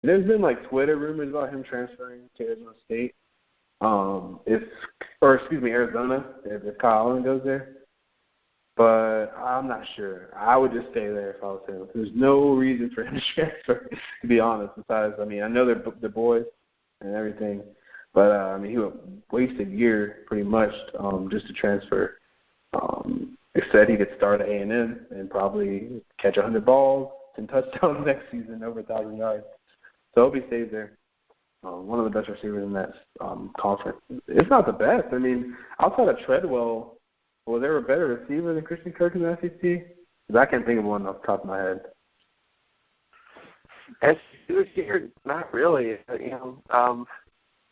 There's been like Twitter rumors about him transferring to Arizona State. Arizona, if Kyle Allen goes there. But I'm not sure. I would just stay there if I was him. There's no reason for him to transfer, to be honest. Besides, I mean, I know they're boys and everything, but I mean, he would waste a year pretty much just to transfer. Instead, he could start at A&M and probably catch 100 balls and touchdowns next season, over 1,000 yards. So I hope he stays there. One of the best receivers in that conference. It's not the best. I mean, outside of Treadwell, was there a better receiver than Christian Kirk in the SEC? Because I can't think of one off the top of my head. SEC this year, not really. I don't know.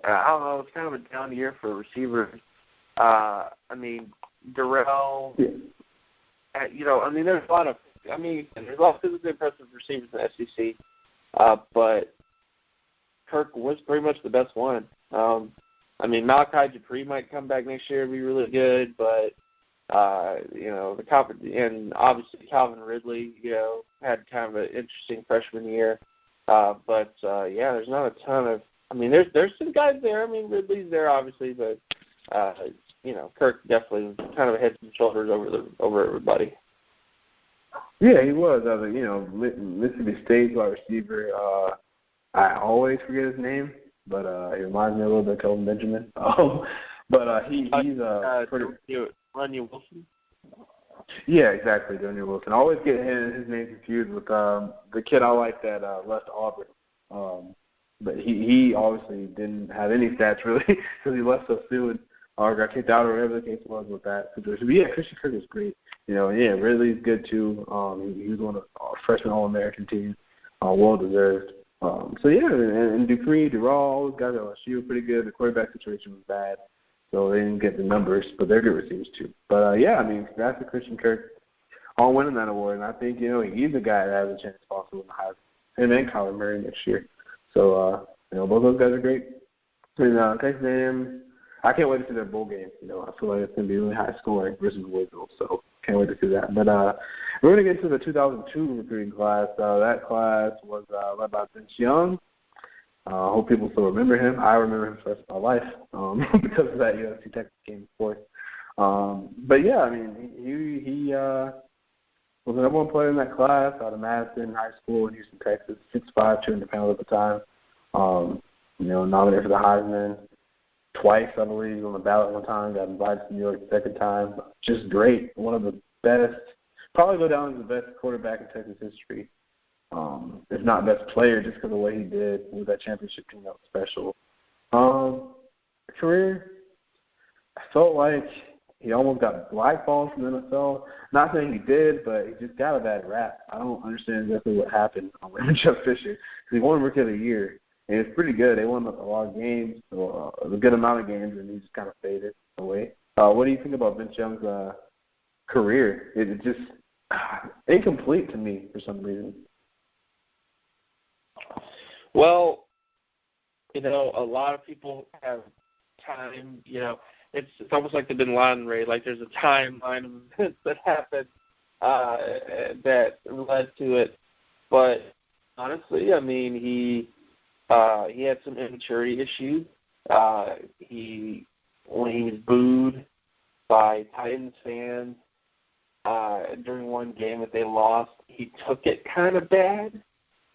It's kind of a down year for receivers. I mean, Darrell. Yeah. There's a lot of physically impressive receivers in the SEC, but Kirk was pretty much the best one. Malachi Dupree might come back next year and be really good, but and obviously Calvin Ridley, had kind of an interesting freshman year. There's not a ton of. There's some guys there. Ridley's there obviously, but Kirk definitely kind of head and shoulders over everybody. Yeah, he was. Mississippi State wide receiver. I always forget his name, but he reminds me a little bit of Kelvin Benjamin. He's pretty. Runyon Wilson? Yeah, exactly, Daniel Wilson. I always get his name confused with the kid I like that left Auburn. But he obviously didn't have any stats really because he left so soon or got kicked out or whatever the case was with that situation. But yeah, Christian Kirk is great. Ridley's good too. He was on a freshman All-American team, well deserved. And Dupree, Durrell, all those guys at LSU were pretty good. The quarterback situation was bad. So they didn't get the numbers, but they're good receivers too. But, congrats to Christian Kirk on winning that award. And I think, he's a guy that has a chance also in the Heisman. Him and Kyler Murray next year. So, both those guys are great. Texas A&M, I can't wait to see their bowl game. I feel like it's going to be really high scoring versus Louisville. So can't wait to see that. But we're going to get to the 2002 recruiting class. That class was led by Vince Young. I hope people still remember him. I remember him for the rest of my life because of that USC Texas game before. He was the number one player in that class out of Madison High School in Houston, Texas, 6'5", 200 pounds at the time. Nominated for the Heisman twice, I believe. He was on the ballot one time, got invited to New York the second time. Just great. One of the best, probably go down as the best quarterback in Texas history. If not best player, just because of the way he did with that championship team, that was special. Career, I felt like he almost got blackballed from the NFL. Not saying he did, but he just got a bad rap. I don't understand exactly what happened with Jeff Fisher. Because he won Rookie of the Year, and it's pretty good. They won a lot of games, a good amount of games, and he just kind of faded away. What do you think about Vince Young's career? It's just incomplete to me for some reason. Well, a lot of people have time, it's almost like the Bin Laden raid. Like there's a timeline of events that happened that led to it. But honestly, he had some immaturity issues. When he was booed by Titans fans during one game that they lost, he took it kind of bad.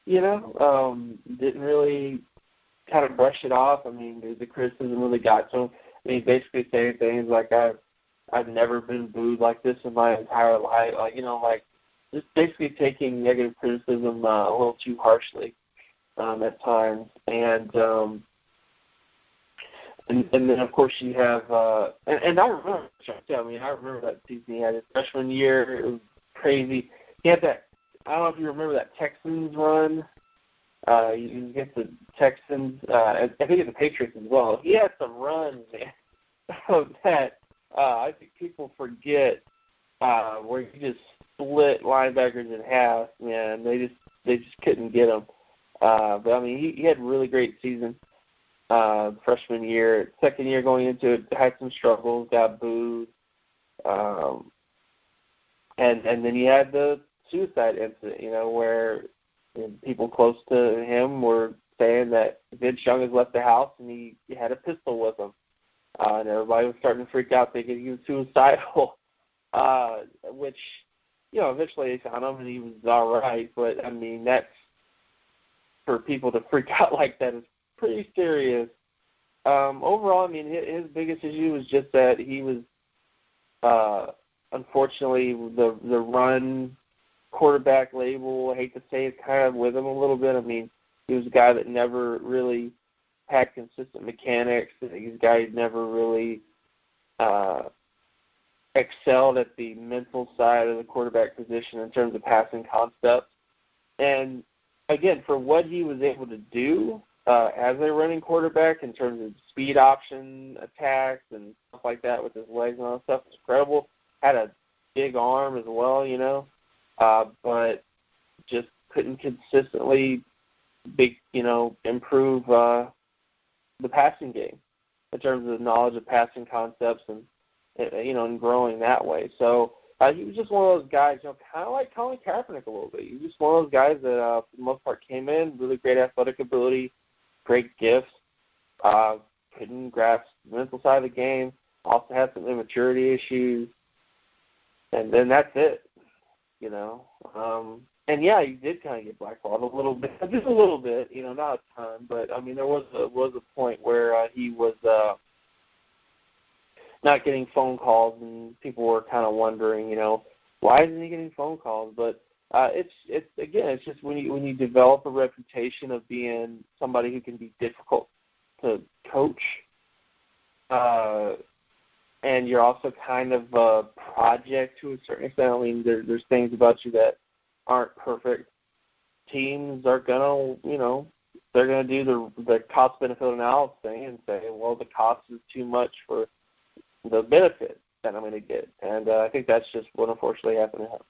Didn't really kind of brush it off. The criticism really got to him. Basically saying things like, I've never been booed like this in my entire life. Just basically taking negative criticism a little too harshly at times. And then, of course, you have and I remember that season he had his freshman year. It was crazy. He had that. I don't know if you remember that Texans run. He was against the Texans. I think the Patriots as well. He had some runs, man, that I think people forget where he just split linebackers in half. Man, they just couldn't get him. But he had a really great season freshman year. Second year going into it, had some struggles, got booed, and then he had the suicide incident, where people close to him were that Vince Young has left the house and he had a pistol with him. And everybody was starting to freak out thinking he was suicidal, which, eventually they found him and he was all right. But, I mean, that's, for people to freak out like that is pretty serious. Overall, I mean, his biggest issue was just that he was, unfortunately, the run quarterback label, I hate to say it, kind of with him a little bit. I mean, he was a guy that never really had consistent mechanics. He's a guy who never really excelled at the mental side of the quarterback position in terms of passing concepts. And, again, for what he was able to do as a running quarterback in terms of speed option attacks and stuff like that with his legs and all that stuff, was incredible. Had a big arm as well, but just couldn't consistently improve the passing game in terms of knowledge of passing concepts and growing that way. So he was just one of those guys, kind of like Colin Kaepernick a little bit. He was just one of those guys that, for the most part, came in, really great athletic ability, great gifts, couldn't grasp the mental side of the game, also had some immaturity issues, and then that's it, And, yeah, he did kind of get blackballed a little bit, just a little bit, not a ton, but, I mean, there was a point where he was not getting phone calls, and people were kind of wondering, why isn't he getting phone calls? But it's just when you develop a reputation of being somebody who can be difficult to coach, and you're also kind of a project to a certain extent. I mean, there's things about you that aren't perfect. Teams are gonna, they're gonna do the cost benefit analysis thing and say, well, the cost is too much for the benefit that I'm going to get. And I think that's just what unfortunately happened to him.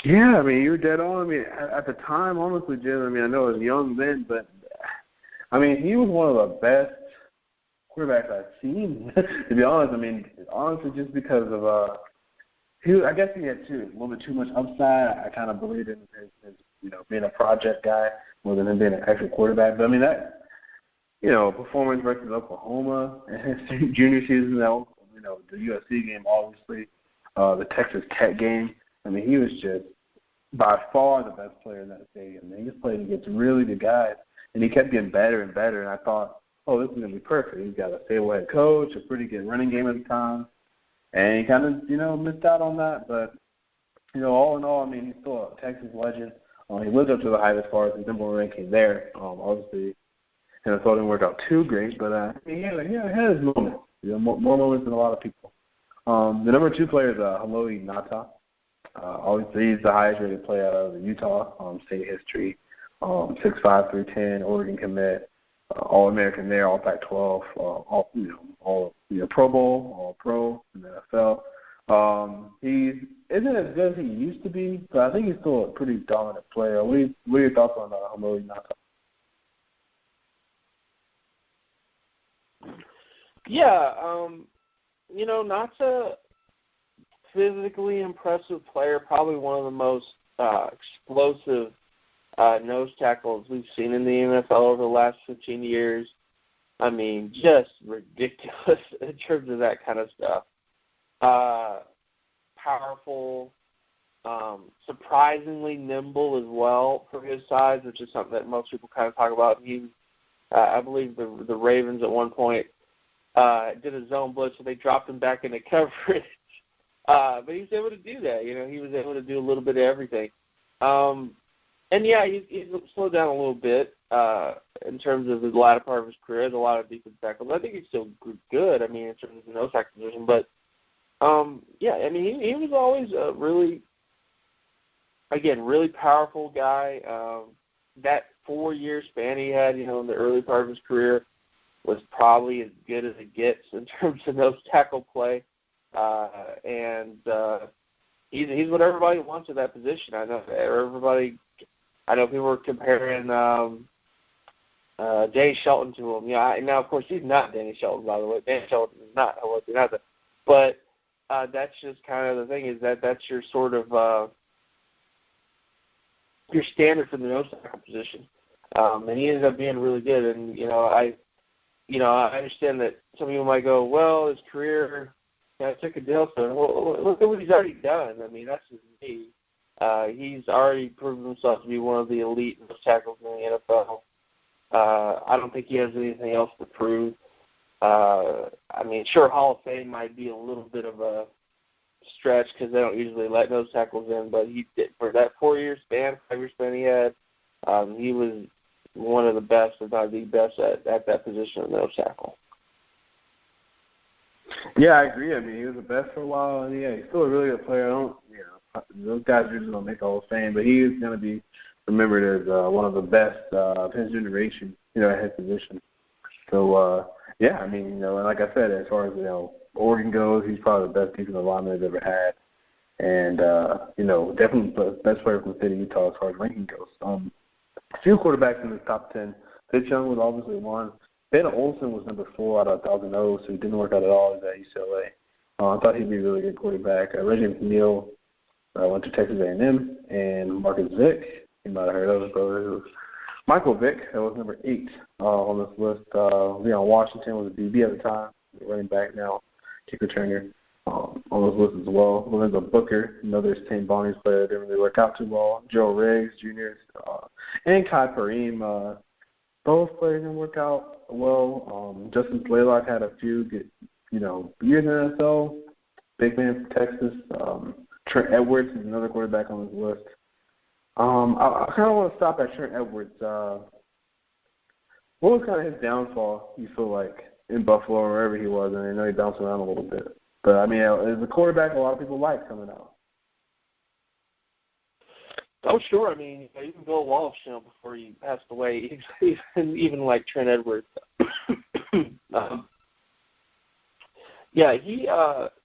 Yeah, I mean, you're dead on. I mean, at the time, honestly, Jim, I mean, I know I was young then, but, I mean, he was one of the best quarterbacks I've seen, to be honest. I mean, honestly, just because of, I guess he had a little bit too much upside. I kind of believed in his being a project guy more than him being an actual quarterback. But, I mean, that, performance versus Oklahoma in his junior season, the USC game, obviously, the Texas Tech game. I mean, he was just by far the best player in that stadium. I mean, he was playing against really good guys, and he kept getting better and better. And I thought, oh, this is going to be perfect. He's got a stable head coach, a pretty good running game at the time. And he kind of, missed out on that. But, all in all, I mean, he's still a Texas legend. He lived up to the hype as far as his number one ranking there. Obviously, and I thought it didn't work out too great, but he had his moments. More moments than a lot of people. The number 2 player is Haloi Ngata. Obviously, he's the highest rated player out of Utah state history. 6'5", 310, Oregon commit, All-American there, All Pac-12, all Pro Bowl, All Pro in the NFL. He isn't as good as he used to be, but I think he's still a pretty dominant player. What are your thoughts on Haloi Ngata? Yeah, not a physically impressive player, probably one of the most explosive nose tackles we've seen in the NFL over the last 15 years. I mean, just ridiculous in terms of that kind of stuff. Powerful, surprisingly nimble as well for his size, which is something that most people kind of talk about. He, I believe the Ravens at one point did a zone blitz, so they dropped him back into coverage. But he was able to do that. He was able to do a little bit of everything. And, yeah, he's slowed down a little bit in terms of the latter part of his career. There's a lot of defensive tackles. I think he's still good, I mean, in terms of the nose tackle position. But, yeah, I mean, he was always a really powerful guy. That 4-year span he had, in the early part of his career was probably as good as it gets in terms of nose tackle play. And he's what everybody wants at that position. I know people were comparing Danny Shelton to him. Yeah, now of course he's not Danny Shelton, by the way. Danny Shelton is not. But that's just kind of the thing, is that's your sort of your standard for the nose tackle position. And he ended up being really good. And I understand that some people might go, well, his career took a tailspin. Well, look at what he's already done. I mean, that's just me. He's already proven himself to be one of the elite nose tackles in the NFL. I don't think he has anything else to prove. I mean, sure, Hall of Fame might be a little bit of a stretch because they don't usually let nose tackles in, but he did for that 5-year span he had. He was one of the best, if not the best, at that position of nose tackle. Yeah, I agree. I mean, he was the best for a while, and yeah, he's still a really good player. Those guys usually don't make Hall of Fame, but he is going to be remembered as one of the best of his generation, at his position. So, yeah, I mean, and like I said, as far as, Oregon goes, he's probably the best defensive lineman they've ever had. And, definitely the best player from the state of Utah as far as ranking goes. A few quarterbacks in the top 10. Fitz Young was obviously one. Ben Olsen was number 4 out of 1,000, so he didn't work out at all. He's at UCLA. I thought he'd be a really good quarterback. Reggie McNeil went to Texas A&M, and Marcus Vick, you might have heard of his brother. Michael Vick, that was number 8 on this list. Leon Washington was a DB at the time, running back now, kick returner on those lists as well. Lorenzo Booker, another St. Bonnie's player, didn't really work out too well. Joe Riggs Jr. And Kai Pareem, both players didn't work out well. Justin Blaylock had a few good, years in the NFL. Big man from Texas. Trent Edwards is another quarterback on this list. I kind of want to stop at Trent Edwards. What was kind of his downfall, you feel like, in Buffalo or wherever he was? And I know he bounced around a little bit. But, I mean, as a quarterback, a lot of people like coming out. Oh, sure. I mean, even Bill Walsh, before he passed away, even like Trent Edwards. Yeah, he,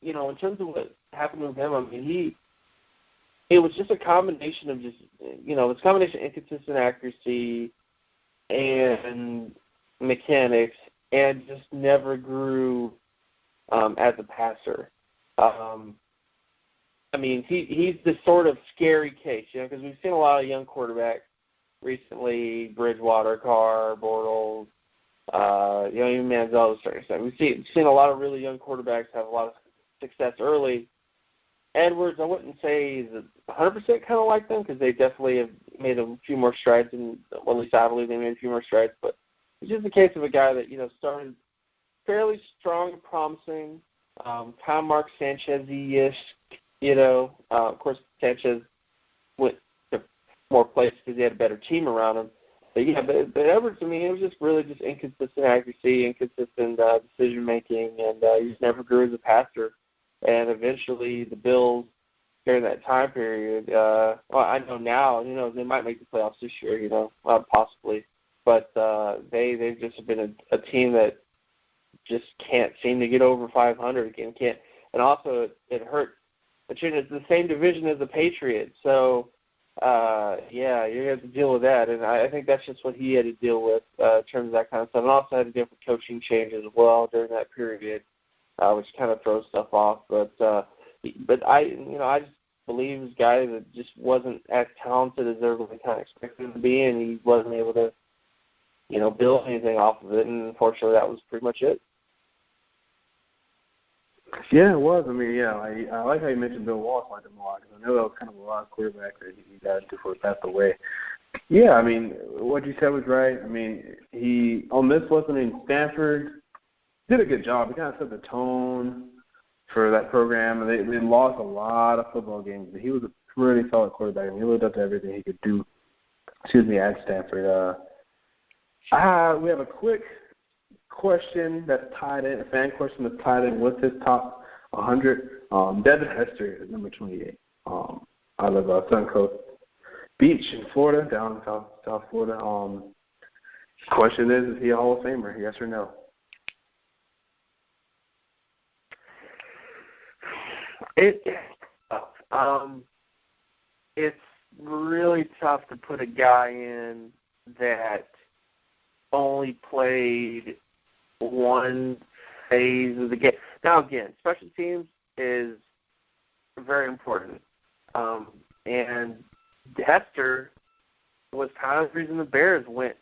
in terms of what happened with him, I mean, it was just a combination of it's a combination of inconsistent accuracy and mechanics, and just never grew as a passer. I mean, he's the sort of scary case, because we've seen a lot of young quarterbacks recently, Bridgewater, Carr, Bortles, even Manziel is starting to say. We've seen a lot of really young quarterbacks have a lot of success early. Edwards, I wouldn't say is 100% kind of like them, because they definitely have made a few more strides, and well, at least I believe they made a few more strides. But it's just a case of a guy that started fairly strong and promising, kind of Mark Sanchez-y-ish. Of course, Sanchez went to more places because he had a better team around him. But but Edwards, I mean, it was just really just inconsistent accuracy, inconsistent decision making, and he just never grew as a passer. And eventually, the Bills during that time period, I know now, they might make the playoffs this year, possibly, but they've just been a team that just can't seem to get over 500 again. And also it hurt. It's the same division as the Patriots, so you're going to have to deal with that. And I think that's just what he had to deal with in terms of that kind of stuff. And also had to deal with coaching changes as well during that period, which kind of throws stuff off. But I just believe this guy that just wasn't as talented as everybody kind of expected him to be, and he wasn't able to, build anything off of it. And unfortunately, that was pretty much it. Yeah, it was. I mean, I like how you mentioned Bill Walsh like him a lot, because I know that was kind of a lot of quarterback that he got into before he passed away. Yeah, I mean, what you said was right. I mean, he, on this list, Stanford did a good job. He kind of set the tone for that program, and they lost a lot of football games, but he was a pretty solid quarterback, and he lived up to everything he could do, at Stanford. We have a quick question that's tied in, a fan question that's tied in with his top 100. Devin Hester is number 28 out of Suncoast Beach in Florida, down in South Florida. Question is he a Hall of Famer, yes or no? It's really tough to put a guy in that only played one phase of the game. Now, again, special teams is very important. And Hester was kind of the reason the Bears went